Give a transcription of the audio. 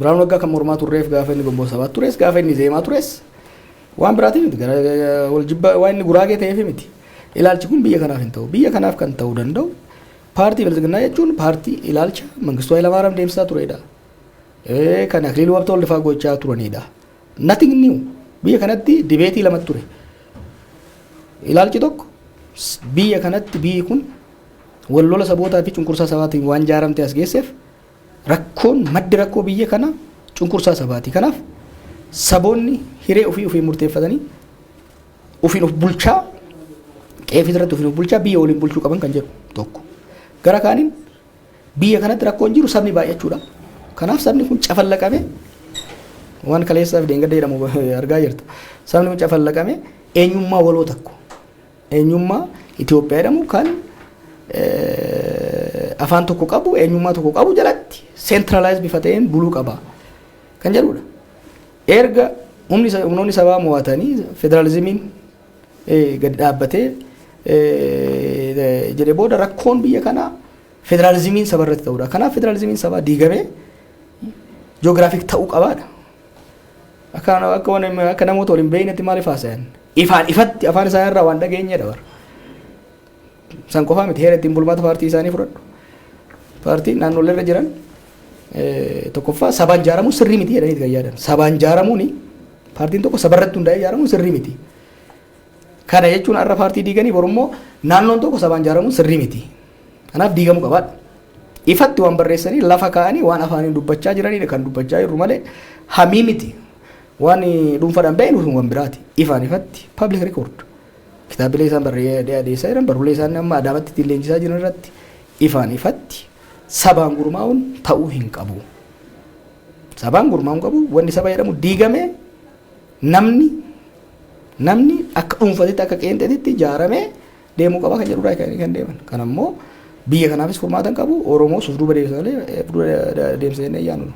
Biraan waggaa kan mormaa turreef gaafa inni gomboo sabaa tures gaafa inni zeemaa tures waan biraati miti wal jibba waan inni guraagee ta'eef miti. Ilaalchi kun biyya kanaaf hin ta'u. Biyya kanaaf kan ta'uu danda'u paartii bilisignaa jechuun paartii ilaalcha Mangistuu Hayilamaariyaam deemsisaa turedha. Kan Akiliiluu Habtewaldifaa gochaa turanidha. Nothing new. Biyya kanatti dibeetii lamatti ture. Ilaalchi tokko biyya kanatti biyyi kun wal lola sabootaa fi cunqursaa sabaatiin waan jaaramte as geesseef rakkoon maddi rakkoo biyya kana cunqursaa sabaati. Kanaaf saboonni hiree ofii murteeffatanii ofiin of bulchaa qeefii irratti ofiin of bulchaa biyya waliin bulchuu qaban kan jedhu tokko. Gara kaaniin biyya kanatti rakkoon jiru sabni baay'achuudha. Kanaaf sabni kun cafallaqame waan kaleessaaf deengadda jedhamu argaa jirta. Sabni kun cafallaqame eenyummaa waloo tokko. Eenyummaa Itoophiyaa jedhamu kan afaan tokko qabu eenyummaa tokko qabu jalatti centralize bifa ta'een buluu qaba kan jedhudha. Erga humnoonni sabaa mo'atanii federaalizimiin gadi dhaabbatee jedhee booda rakkoon biyya kanaa federaalizimiin saba irratti ta'udha. Kanaaf federaalizimiin sabaa diigamee ji'oogiraafik ta'uu qabaadha. Akka namoota waliin beeynetti maaliif haasa'an? Ifatti afaan isaanii irraa waan dhageenyedha bara. San qofaa miti heera ittiin bulmaata paartii isaanii fudhadhu. Paartiin naannolee irra jiran tokkoffaa sabaan ijaaramuun sirrii miti jedhanii kan yaadan. Sabaan ijaaramuun paartiin tokko sabarratti hundaa'ee ijaaramuun sirrii miti. Kana jechuun har'a paartii diiganii borummoo naannoon tokko sabaan ijaaramuun sirrii miti. Kanaaf diigamuu qabaadha. Ifatti waan barreessanii lafa kaa'anii waan afaaniin dubbachaa jiranidha kan dubbachaa jirru malee hamii miti. Waan dhuunfaadhaan baay'een waan biraati. Ifaan ifatti public record. Kitaabilee isaan adeemsaa jiran barruulee isaan amma adaamatti ittiin leenjisaa jiran irratti ifaan ifatti sabaan gurmaa'uun ta'uu hin qabu. Sabaan gurmaa'uun qabu wanni saba jedhamu diigamee namni akka dhuunfaatti akka qeenxeetitti ijaaramee deemuu qaba kan jedhudha kan deeman. Kan ammoo biyya kanaafis furmaata qabu Oromoo suuf duuba deemsa malee deemsa jennee yaanu.